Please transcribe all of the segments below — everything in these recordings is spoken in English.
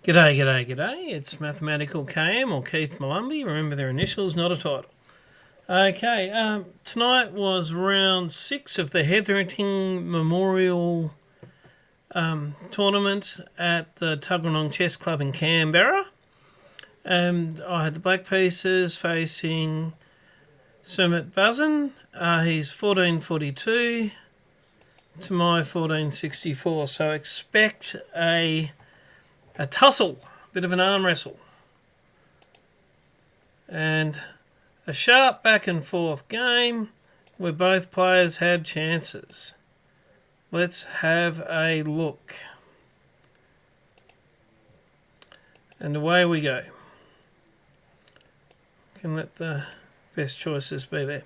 G'day, g'day, g'day. It's Mathematical KM or Keith Mullumby. Remember their initials, not a title. Okay, tonight was round 6 of the Hetherington Memorial tournament at the Tuggeranong Chess Club in Canberra. And I had the black pieces facing Sumit Bhasin. He's 1442 to my 1464. So expect a tussle, a bit of an arm wrestle. And a sharp back and forth game where both players had chances. Let's have a look. And away we go. Can let the best choices be there.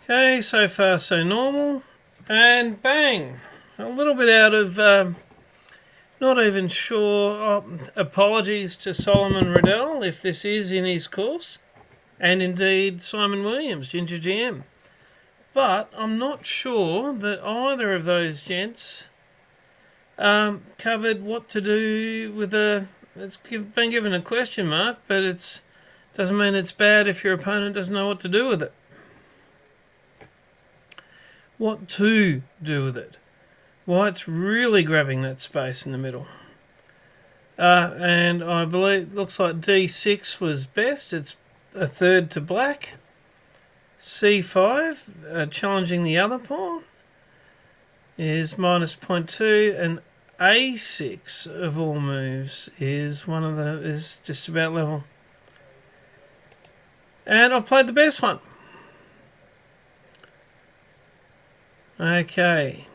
Okay, so far so normal. And bang! A little bit out of... not even sure. Apologies to Solomon Riddell if this is in his course. And indeed Simon Williams, Ginger GM. But I'm not sure that either of those gents covered what to do with a... It's been given a question mark, but it doesn't mean it's bad if your opponent doesn't know what to do with it. What to do with it? White's really grabbing that space in the middle. And I believe it looks like D6 was best. It's a third to black. C5, challenging the other pawn, is minus 0.2, and A6 of all moves is is just about level. And I've played the best one. Okay.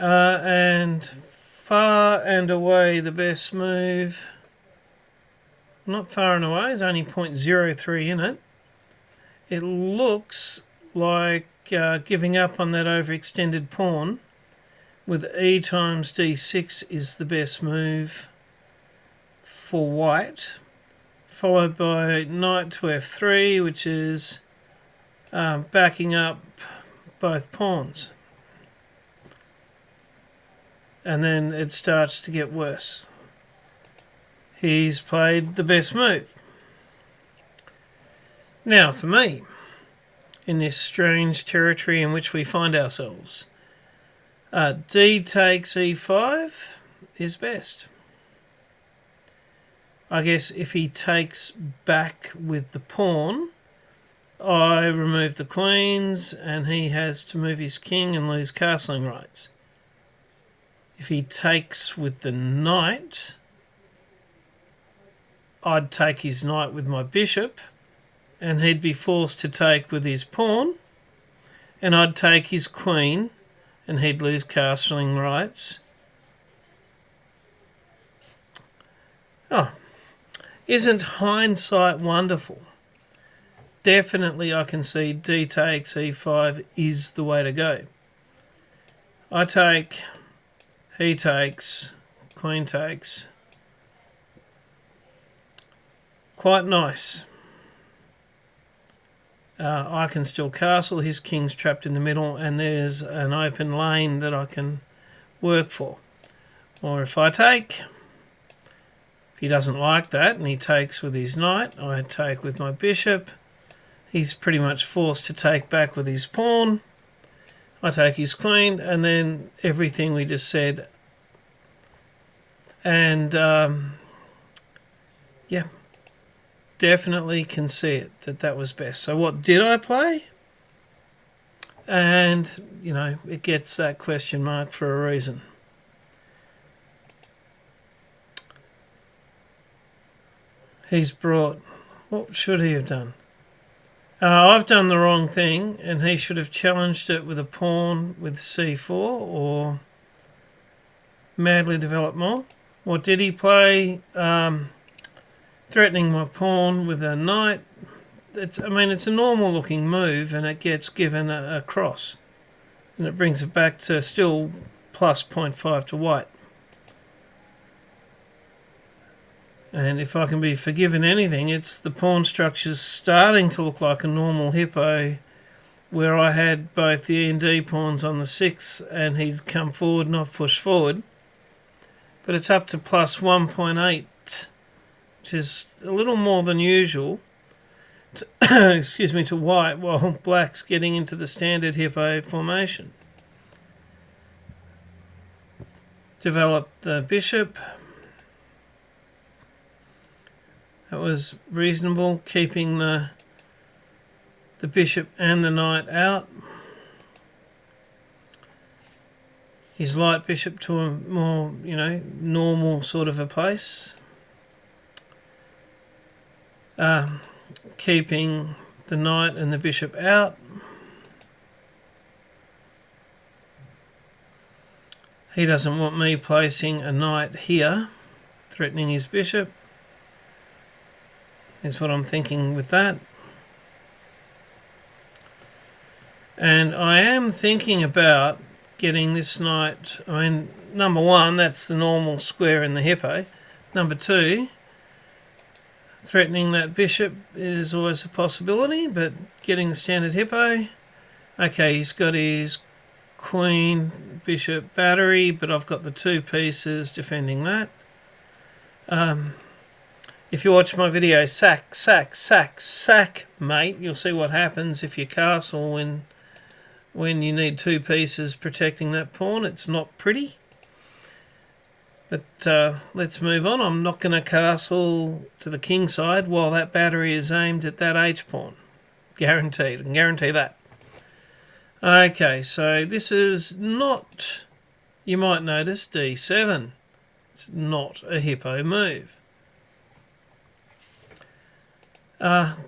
And far and away the best move, not far and away, is only 0.03 in it. It looks like giving up on that overextended pawn with E times D6 is the best move for white, followed by knight to F3, which is backing up both pawns. And then it starts to get worse. He's played the best move. Now, for me, in this strange territory in which we find ourselves, D takes E5 is best. I guess if he takes back with the pawn, I remove the queens and he has to move his king and lose castling rights. If he takes with the knight, I'd take his knight with my bishop, and he'd be forced to take with his pawn, and I'd take his queen, and he'd lose castling rights. Oh, isn't hindsight wonderful? Definitely I can see D takes E5 is the way to go. I take... He takes, queen takes. Quite nice. I can still castle, his king's trapped in the middle, and there's an open lane that I can work for. Or if I take, if he doesn't like that and he takes with his knight, I take with my bishop. He's pretty much forced to take back with his pawn. I take his queen, and then everything we just said. And, yeah, definitely can see it, that was best. So what did I play? And, you know, it gets that question mark for a reason. He's brought... What should he have done? I've done the wrong thing, and he should have challenged it with a pawn with C4 or madly develop more. What did he play? Threatening my pawn with a knight. It's a normal looking move, and it gets given a cross. And it brings it back to still plus 0.5 to white. And if I can be forgiven anything, it's the pawn structure's starting to look like a normal hippo, where I had both the E and D pawns on the 6th and he'd come forward and I've pushed forward. but it's up to plus 1.8, which is a little more than usual to, excuse me, to white, while black's getting into the standard hippo formation. Develop the bishop. That was reasonable, keeping the bishop and the knight out. His light bishop to a more, normal sort of a place. Keeping the knight and the bishop out. He doesn't want me placing a knight here, threatening his bishop. Is what I'm thinking with that. And I am thinking about getting this knight. I mean, number one, that's the normal square in the hippo. Number two, threatening that bishop is always a possibility, but getting the standard hippo. Okay, he's got his queen, bishop, battery, but I've got the two pieces defending that. If you watch my video, sack, sack, sack, sack, mate, you'll see what happens if you castle when you need two pieces protecting that pawn. It's not pretty. But let's move on. I'm not going to castle to the king side while that battery is aimed at that h-pawn. Guaranteed. I can guarantee that. Okay, so this is not, you might notice, d7. It's not a hippo move.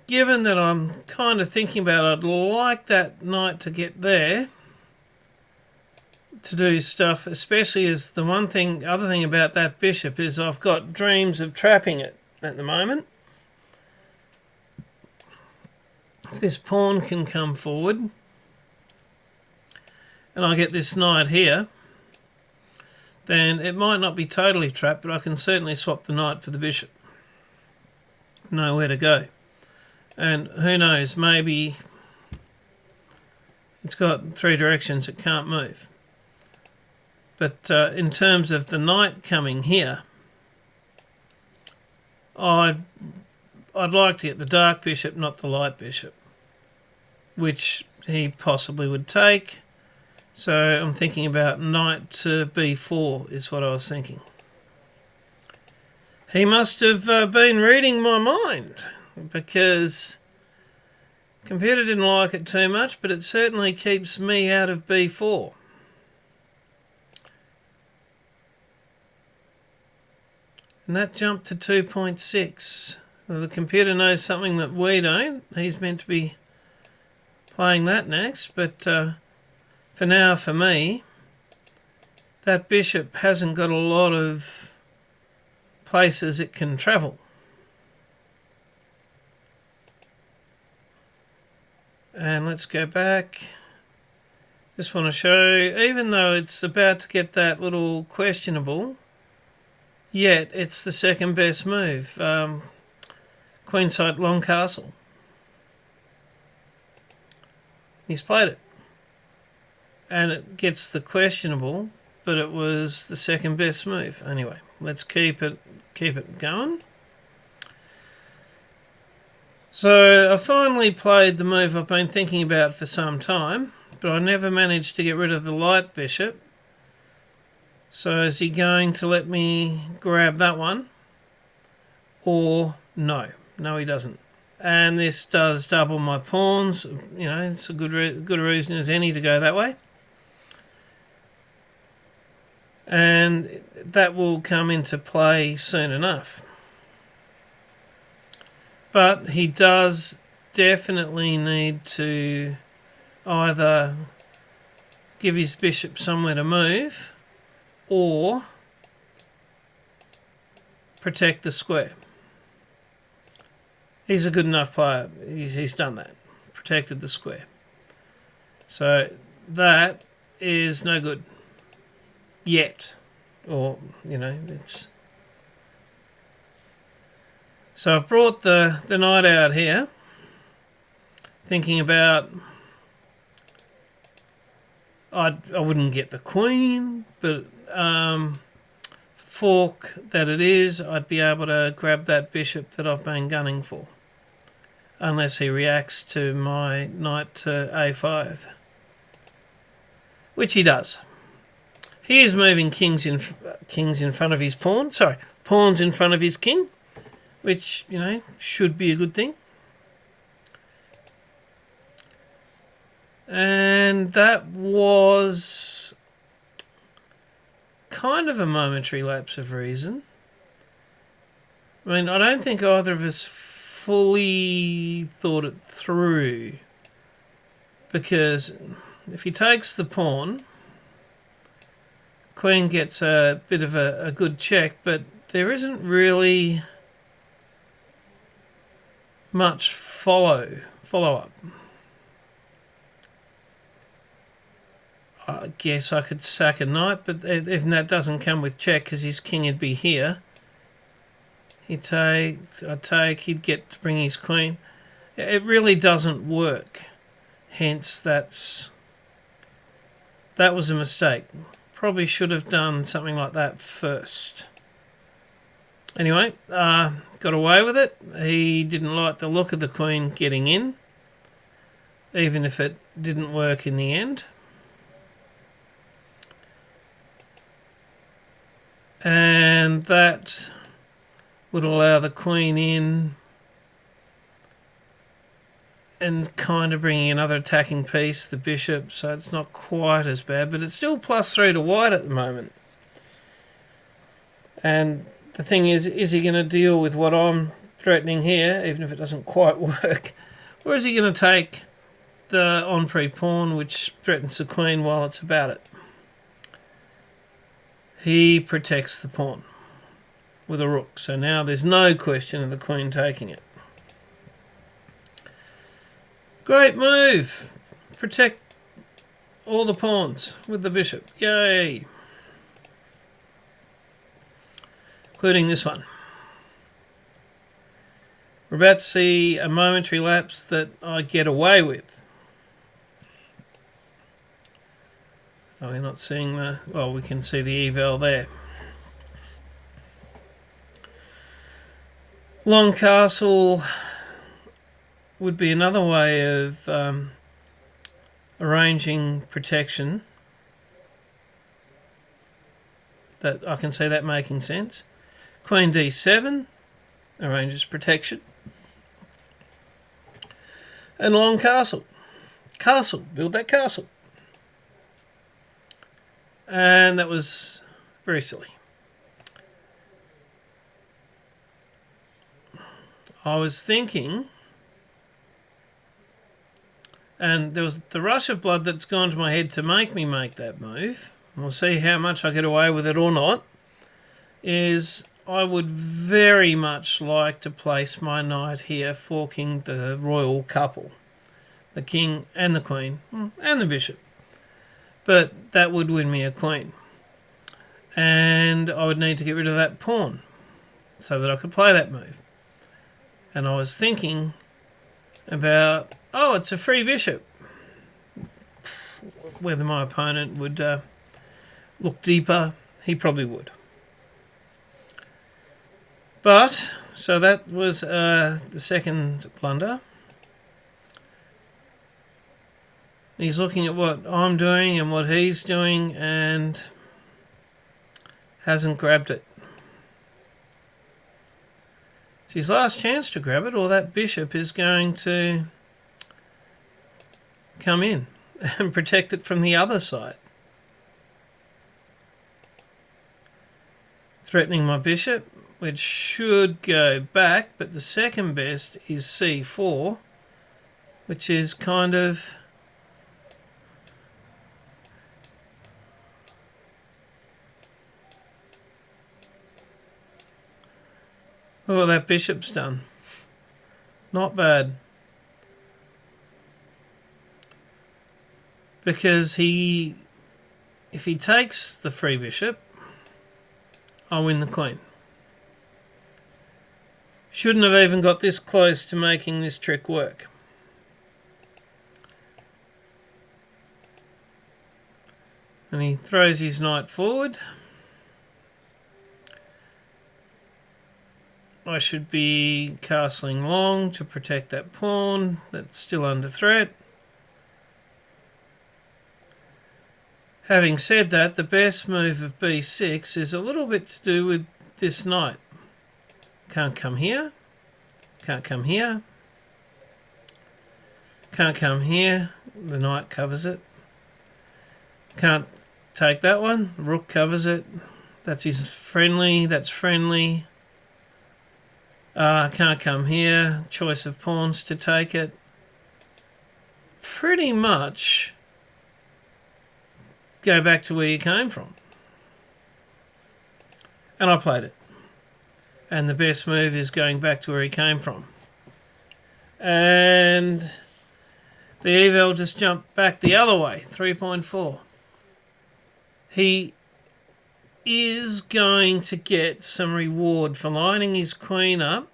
Given that I'm kind of thinking about I'd like that knight to get there to do stuff, especially as the other thing about that bishop is I've got dreams of trapping it at the moment. If this pawn can come forward and I get this knight here, then it might not be totally trapped, but I can certainly swap the knight for the bishop. Nowhere to go. And who knows, maybe it's got three directions it can't move. But in terms of the knight coming here, I'd like to get the dark bishop, not the light bishop, which he possibly would take. So I'm thinking about knight to b4 is what I was thinking. He must have been reading my mind, because the computer didn't like it too much, but it certainly keeps me out of b4. And that jumped to 2.6. So the computer knows something that we don't. He's meant to be playing that next, but for now, for me, that bishop hasn't got a lot of places it can travel. And let's go back. Just want to show, even though it's about to get that little questionable, yet it's the second best move. Queenside long castle. He's played it. And it gets the questionable, but it was the second best move. Anyway, let's keep it going. So I finally played the move I've been thinking about for some time, but I never managed to get rid of the light bishop. So is he going to let me grab that one? Or no? No, he doesn't. And this does double my pawns. It's a good reason as any to go that way. And that will come into play soon enough. But he does definitely need to either give his bishop somewhere to move or protect the square. He's a good enough player. He's done that. Protected the square. So that is no good. Yet. Or, it's... So I've brought the knight out here, thinking about I wouldn't get the queen, but fork that it is, I'd be able to grab that bishop that I've been gunning for. Unless he reacts to my knight to a5. Which he does. He is moving kings in front of his pawn. Sorry, pawns in front of his king. Which, you know, should be a good thing. And that was kind of a momentary lapse of reason. I mean, I don't think either of us fully thought it through. Because if he takes the pawn, queen gets a bit of a good check, but there isn't really much follow-up. I guess I could sack a knight, but even that doesn't come with check because his king would be here. He'd take, I'd take, he'd get to bring his queen. It really doesn't work. Hence, that was a mistake. Probably should have done something like that first. Anyway, got away with it. He didn't like the look of the queen getting in, even if it didn't work in the end. And that would allow the queen in and kind of bringing another attacking piece, the bishop, so it's not quite as bad, but it's still +3 to white at the moment. And the thing is he going to deal with what I'm threatening here, even if it doesn't quite work? Or is he going to take the on-pre pawn, which threatens the queen while it's about it? He protects the pawn with a rook. So now there's no question of the queen taking it. Great move. Protect all the pawns with the bishop. Yay. Including this one. We're about to see a momentary lapse that I get away with. Oh, we're not seeing the... Well, we can see the eval there. Long castle would be another way of arranging protection. That I can see that making sense. Queen d7 arranges protection. And long castle. Castle. Build that castle. And that was very silly. I was thinking, and there was the rush of blood that's gone to my head to make me make that move, and we'll see how much I get away with it or not, is I would very much like to place my knight here, forking the royal couple, the king and the queen, and the bishop. But that would win me a queen. And I would need to get rid of that pawn so that I could play that move. And I was thinking about, oh, it's a free bishop. Whether my opponent would look deeper, he probably would. But, so that was the second blunder. He's looking at what I'm doing and what he's doing and hasn't grabbed it. It's his last chance to grab it, or that bishop is going to come in and protect it from the other side. Threatening my bishop, which should go back, but the second best is c4, which is kind of... Oh, that bishop's done. Not bad. Because if he takes the free bishop, I'll win the queen. Shouldn't have even got this close to making this trick work. And he throws his knight forward. I should be castling long to protect that pawn that's still under threat. Having said that, the best move of b6 is a little bit to do with this knight. Can't come here. Can't come here. Can't come here. The knight covers it. Can't take that one. The rook covers it. That's his friendly. That's friendly. Can't come here. Choice of pawns to take it. Pretty much go back to where you came from. And I played it. And the best move is going back to where he came from. And the eval just jumped back the other way, 3.4. He is going to get some reward for lining his queen up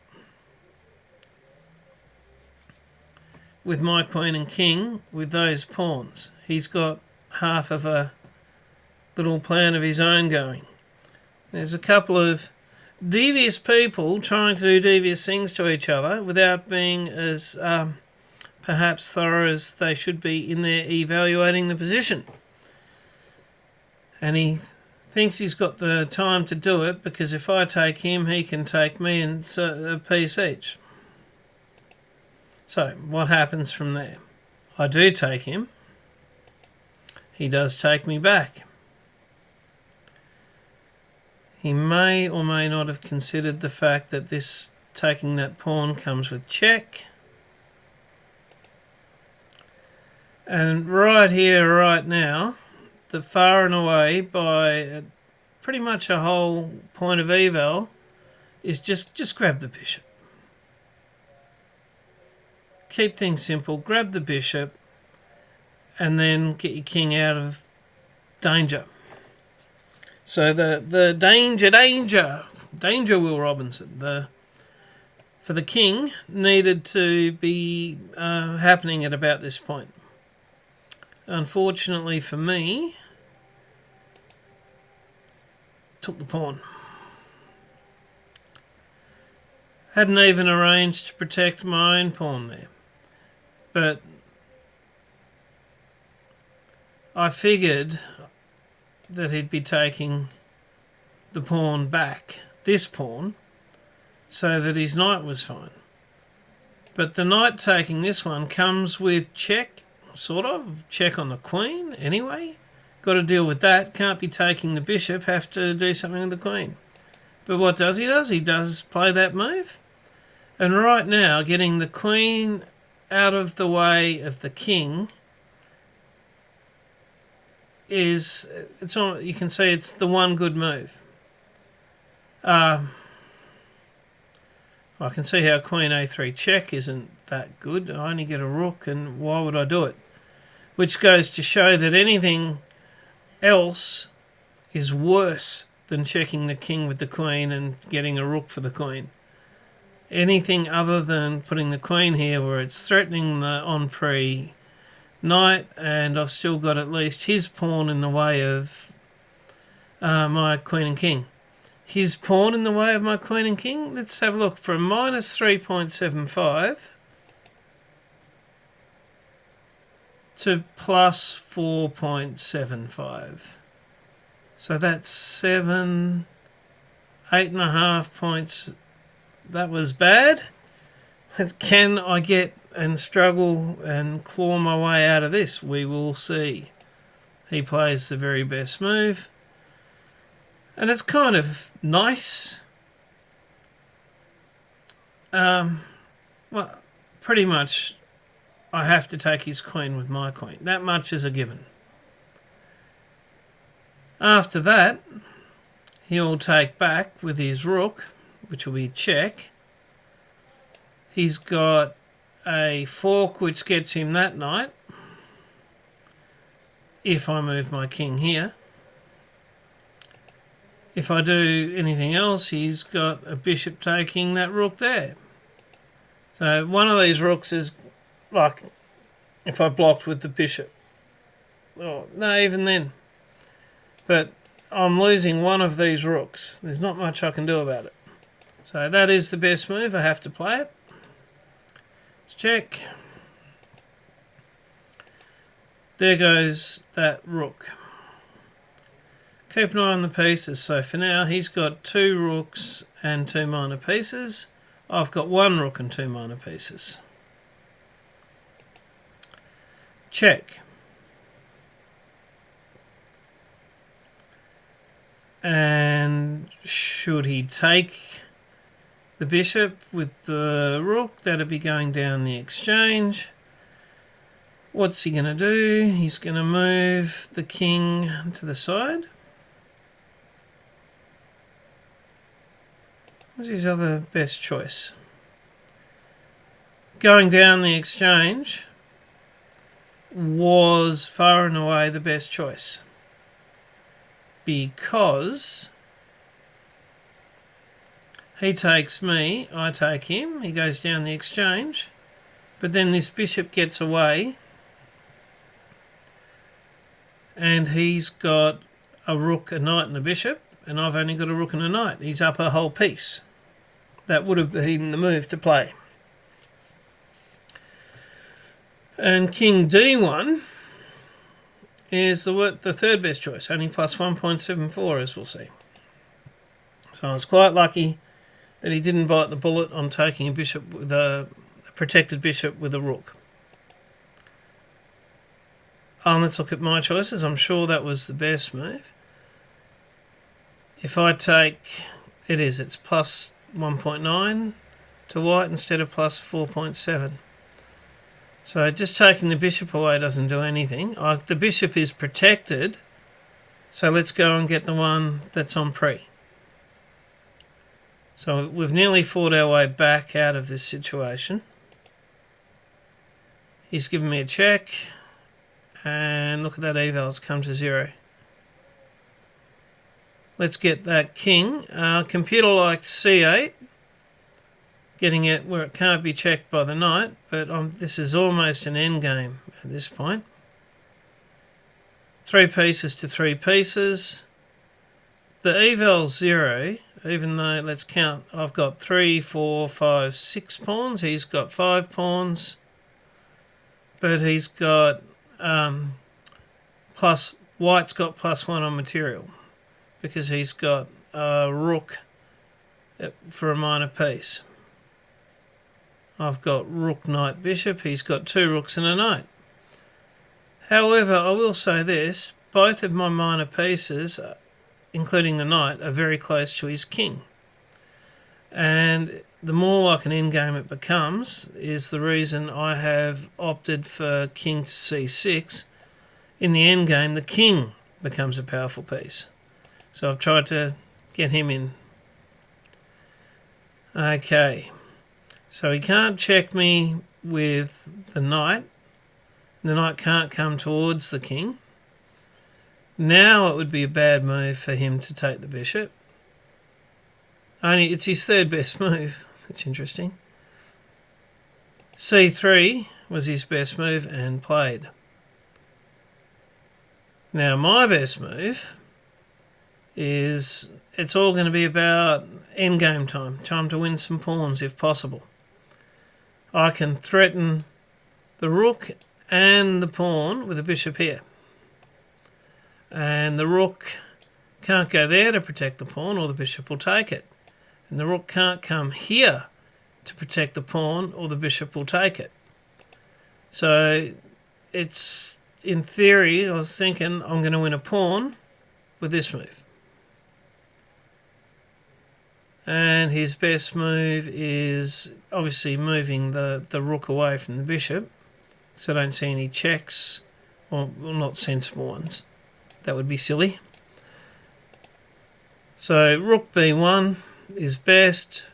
with my queen and king with those pawns. He's got half of a little plan of his own going. There's a couple of devious people trying to do devious things to each other without being as perhaps thorough as they should be in their evaluating the position. And he thinks he's got the time to do it because if I take him, he can take me, and it's a piece each. So what happens from there? I do take him. He does take me back. He may or may not have considered the fact that this taking that pawn comes with check. And right here, right now, the far and away by pretty much a whole point of eval is just grab the bishop. Keep things simple, grab the bishop and then get your king out of danger. So the danger Will Robinson, for the king needed to be happening at about this point. Unfortunately for me, took the pawn. Hadn't even arranged to protect my own pawn there. But I figured that he'd be taking the pawn back, this pawn, so that his knight was fine. But the knight taking this one comes with check, sort of, check on the queen anyway. Got to deal with that. Can't be taking the bishop, have to do something with the queen. But what does he do? He does play that move. And right now, getting the queen out of the way of the king is, you can see it's the one good move. I can see how queen a3 check isn't that good. I only get a rook, and why would I do it? Which goes to show that anything else is worse than checking the king with the queen and getting a rook for the queen. Anything other than putting the queen here where it's threatening the en-pre knight, and I've still got at least his pawn in the way of my queen and king. His pawn in the way of my queen and king? Let's have a look. From minus 3.75 to plus 4.75. So that's 8.5 points. That was bad. Can I get and struggle and claw my way out of this? We will see. He plays the very best move. And it's kind of nice. Well, pretty much I have to take his queen with my queen. That much is a given. After that, he'll take back with his rook, which will be check. He's got a fork which gets him that knight. If I move my king here. If I do anything else, he's got a bishop taking that rook there. So one of these rooks is like if I blocked with the bishop. Oh, no, even then. But I'm losing one of these rooks. There's not much I can do about it. So that is the best move. I have to play it. Let's check. There goes that rook. Keep an eye on the pieces. So for now, he's got 2 rooks and 2 minor pieces. I've got 1 rook and 2 minor pieces. Check. And should he take the bishop with the rook? That'd be going down the exchange. What's he going to do? He's going to move the king to the side. What's his other best choice? Going down the exchange was far and away the best choice, because he takes me, I take him, he goes down the exchange, but then this bishop gets away and he's got a rook, a knight and a bishop, and I've only got a rook and a knight. He's up a whole piece. That would have been the move to play. And king d1 is the third best choice, only plus 1.74, as we'll see. So I was quite lucky that he didn't bite the bullet on taking a bishop with a protected bishop with a rook. Let's look at my choices. I'm sure that was the best move. If I take, it's plus 1.9 to white instead of plus 4.7. So just taking the bishop away doesn't do anything. The bishop is protected, so let's go and get the one that's on pre. So we've nearly fought our way back out of this situation. He's given me a check, and look at that eval's come to 0. Let's get that king. Computer liked c8, getting it where it can't be checked by the knight, but this is almost an endgame at this point. 3 pieces to 3 pieces. The eval's 0, even though, let's count, I've got 3, 4, 5, 6 pawns. He's got 5 pawns, but he's got white's got +1 on material because he's got a rook for a minor piece. I've got rook, knight, bishop. He's got 2 rooks and a knight. However, I will say this, both of my minor pieces, including the knight, are very close to his king. And the more like an endgame it becomes is the reason I have opted for king to c6. In the endgame, the king becomes a powerful piece. So I've tried to get him in. Okay. So he can't check me with the knight. The knight can't come towards the king. Now it would be a bad move for him to take the bishop. It's his third best move. That's interesting. c3 was his best move and played. Now my best move is, it's all going to be about endgame time to win some pawns if possible. I can threaten the rook and the pawn with a bishop here. And the rook can't go there to protect the pawn or the bishop will take it. And the rook can't come here to protect the pawn or the bishop will take it. So it's, in theory, I was thinking I'm going to win a pawn with this move. And his best move is obviously moving the rook away from the bishop. So I don't see any checks, or not sensible ones. That would be silly. So rook b1 is best,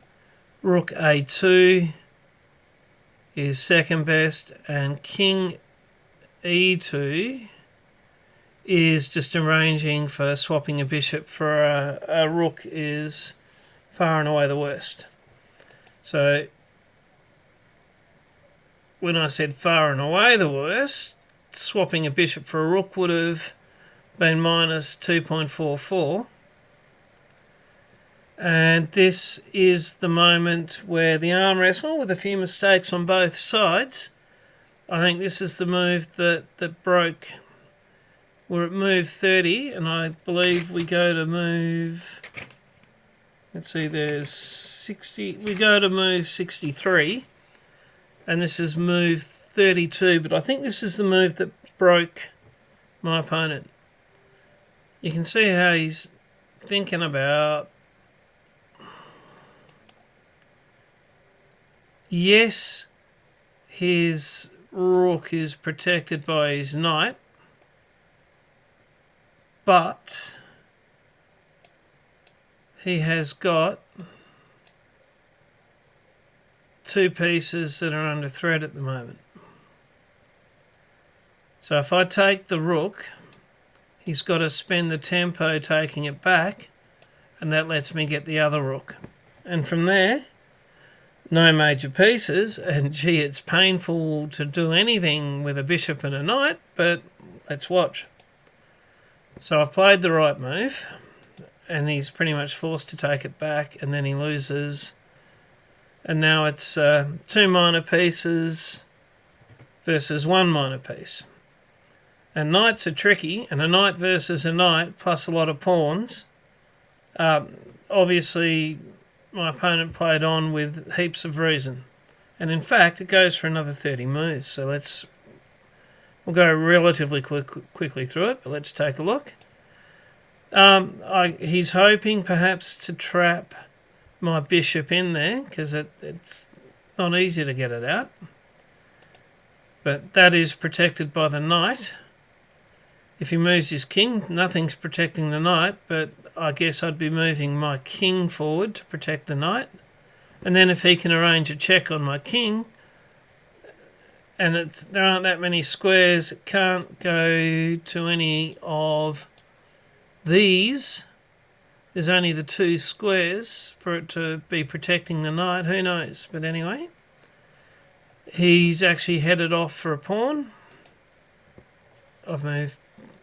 rook a2 is second best, and king e2 is just arranging for swapping a bishop for a rook is far and away the worst. So when I said far and away the worst, swapping a bishop for a rook would have been minus 2.44. And this is the moment where the arm wrestle, with a few mistakes on both sides, I think this is the move that broke. We're at move 30, and I believe we go to move... Let's see, there's 60... We go to move 63, and this is move 32, but I think this is the move that broke my opponent. You can see how he's thinking about... Yes, his rook is protected by his knight, but he has got two pieces that are under threat at the moment. So if I take the rook, he's got to spend the tempo taking it back, and that lets me get the other rook. And from there, no major pieces, and gee, it's painful to do anything with a bishop and a knight, but let's watch. So I've played the right move, and he's pretty much forced to take it back, and then he loses. And now it's two minor pieces versus one minor piece. And knights are tricky, and a knight versus a knight plus a lot of pawns. Obviously, my opponent played on with heaps of reason. And in fact, it goes for another 30 moves. So we'll go relatively quickly through it, but let's take a look. He's hoping perhaps to trap my bishop in there, because it's not easy to get it out. But that is protected by the knight. If he moves his king, nothing's protecting the knight, but I guess I'd be moving my king forward to protect the knight. And then if he can arrange a check on my king, and there aren't that many squares, it can't go to any of these. There's only the two squares for it to be protecting the knight. Who knows? But anyway, he's actually headed off for a pawn. I've moved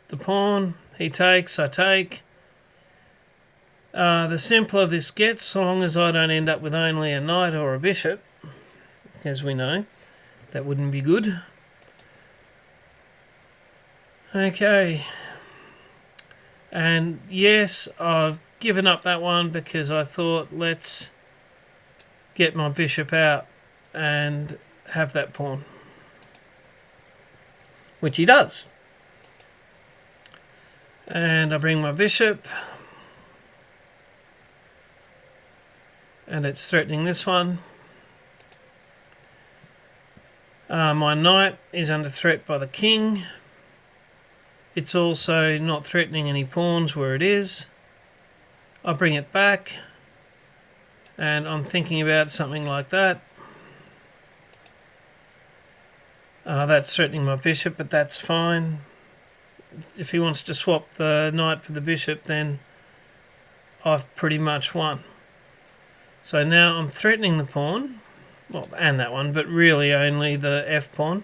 the pawn. He takes, I take. The simpler this gets, so long as I don't end up with only a knight or a bishop, as we know, that wouldn't be good. Okay. And yes, I've given up that one because I thought, let's get my bishop out and have that pawn. Which he does. And I bring my bishop. And it's threatening this one. My knight is under threat by the king. It's also not threatening any pawns where it is. I bring it back, and I'm thinking about something like that. That's threatening my bishop, but that's fine. If he wants to swap the knight for the bishop, then I've pretty much won. So now I'm threatening the pawn, well, and that one, but really only the F pawn.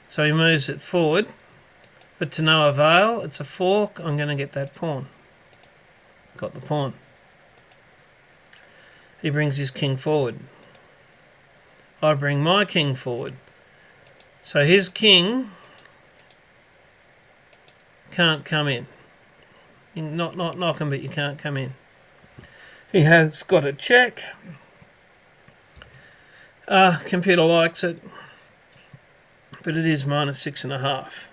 So he moves it forward, but to no avail. It's a fork. I'm going to get that pawn. Got the pawn. He brings his king forward. I bring my king forward. So his king can't come in. You can not knock him, but you can't come in. He has got a check. Computer likes it, but it is -6.5.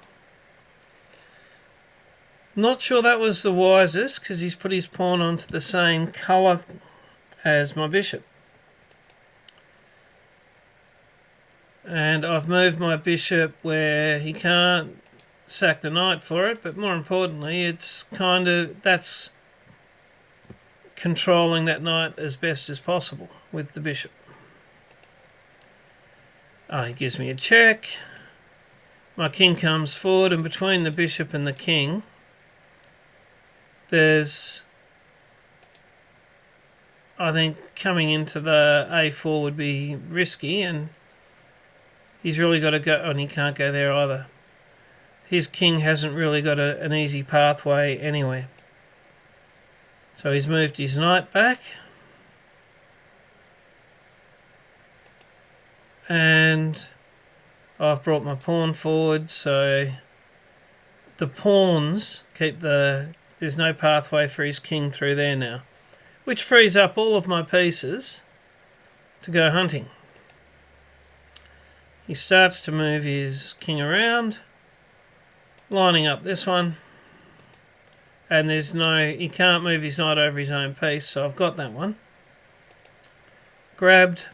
Not sure that was the wisest, because he's put his pawn onto the same colour as my bishop. And I've moved my bishop where he can't sack the knight for it, but more importantly, it's that's controlling that knight as best as possible with the bishop. He gives me a check. My king comes forward, and between the bishop and the king, there's, I think, coming into the A4 would be risky, and he's really got to go, and he can't go there either. His king hasn't really got an easy pathway anywhere. So he's moved his knight back. And I've brought my pawn forward, so the pawns keep there's no pathway for his king through there now, which frees up all of my pieces to go hunting. He starts to move his king around, lining up this one, and he can't move his knight over his own piece, so I've got that one. Grabbed,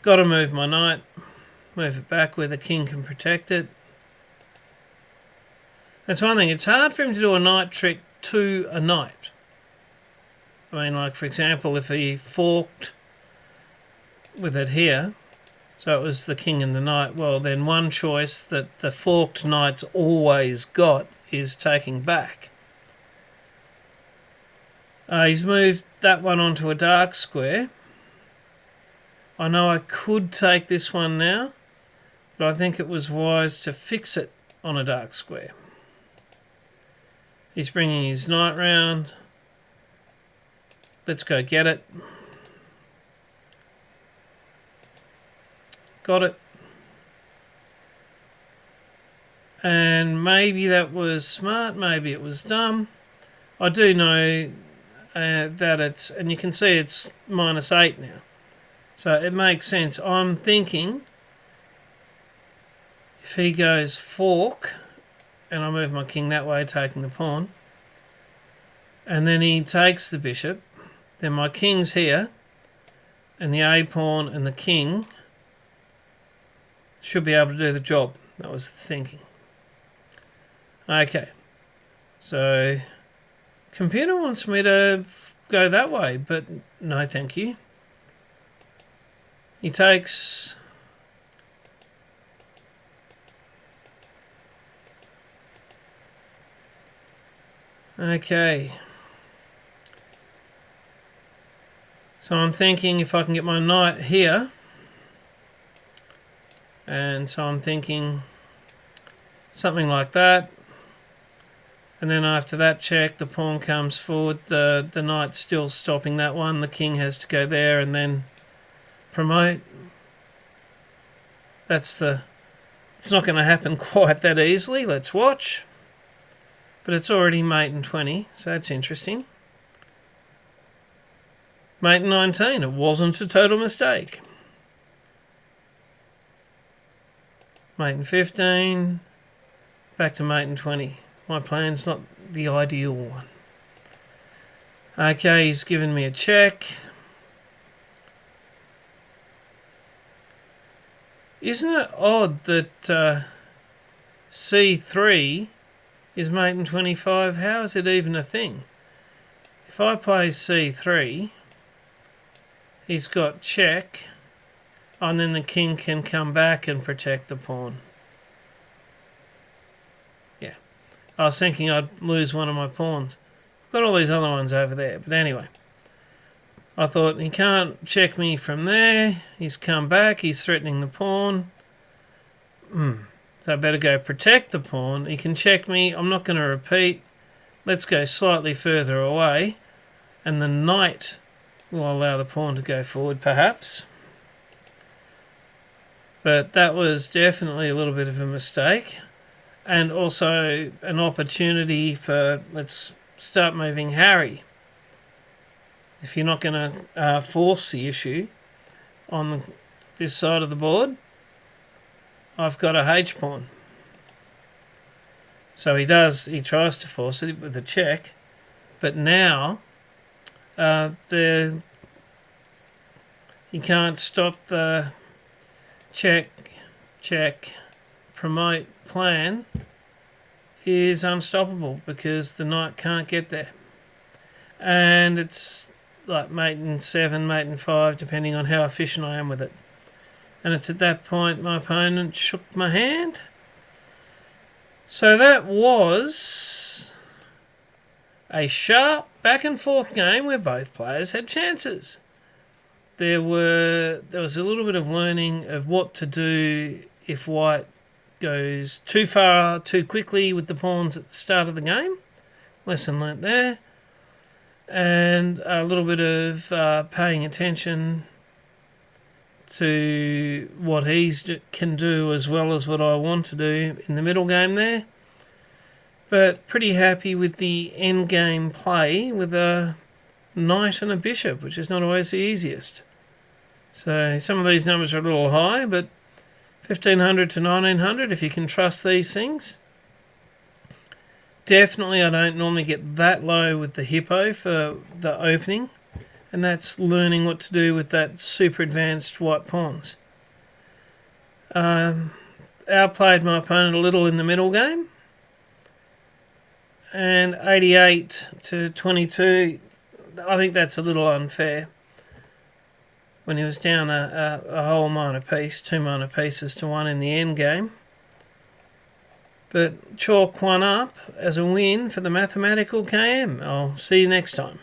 got to move my knight, move it back where the king can protect it. That's one thing, it's hard for him to do a knight trick to a knight. I mean, like for example, if he forked with it here, so it was the king and the knight, well then one choice that the forked knight's always got is taking back. He's moved that one onto a dark square. I know I could take this one now, but I think it was wise to fix it on a dark square. He's bringing his knight round. Let's go get it. Got it. And maybe that was smart, maybe it was dumb. I do know that it's, and you can see it's -8 now. So it makes sense. I'm thinking if he goes fork, and I move my king that way, taking the pawn, and then he takes the bishop, then my king's here, and the A pawn and the king should be able to do the job. That was the thinking. Okay, so computer wants me to go that way, but no thank you. He takes... Okay. So I'm thinking if I can get my knight here, and so I'm thinking something like that, and then after that check the pawn comes forward, the knight's still stopping that one, the king has to go there and then promote. It's not going to happen quite that easily, let's watch. But it's already mate and 20, so that's interesting. Mate and 19, it wasn't a total mistake. Mate and 15, back to mate and 20. My plan's not the ideal one. Okay, he's given me a check. Isn't it odd that C3 is mate and 25? How is it even a thing? If I play C3, he's got check, and then the king can come back and protect the pawn. Yeah. I was thinking I'd lose one of my pawns. I've got all these other ones over there, but anyway. I thought he can't check me from there. He's come back, he's threatening the pawn. So I better go protect the pawn. He can check me, I'm not going to repeat. Let's go slightly further away, and the knight will allow the pawn to go forward perhaps. But that was definitely a little bit of a mistake, and also an opportunity for, let's start moving Harry. If you're not going to force the issue on this side of the board, I've got a H pawn. So he tries to force it with a check, but now he can't stop the check, promote plan is unstoppable because the knight can't get there. And it's like mate and 7, mate and 5, depending on how efficient I am with it. And it's at that point my opponent shook my hand. So that was a sharp back and forth game where both players had chances. There was a little bit of learning of what to do if white goes too far too quickly with the pawns at the start of the game. Lesson learnt there. and a little bit of paying attention to what he can do as well as what I want to do in the middle game there. But pretty happy with the end game play with a knight and a bishop, which is not always the easiest. So some of these numbers are a little high, but 1500 to 1900 if you can trust these things. Definitely I don't normally get that low with the hippo for the opening, and that's learning what to do with that super advanced white pawns. Outplayed my opponent a little in the middle game, and 88 to 22, I think that's a little unfair. When he was down a whole minor piece, 2 minor pieces to 1 in the end game. But chalk one up as a win for the mathematical KM. I'll see you next time.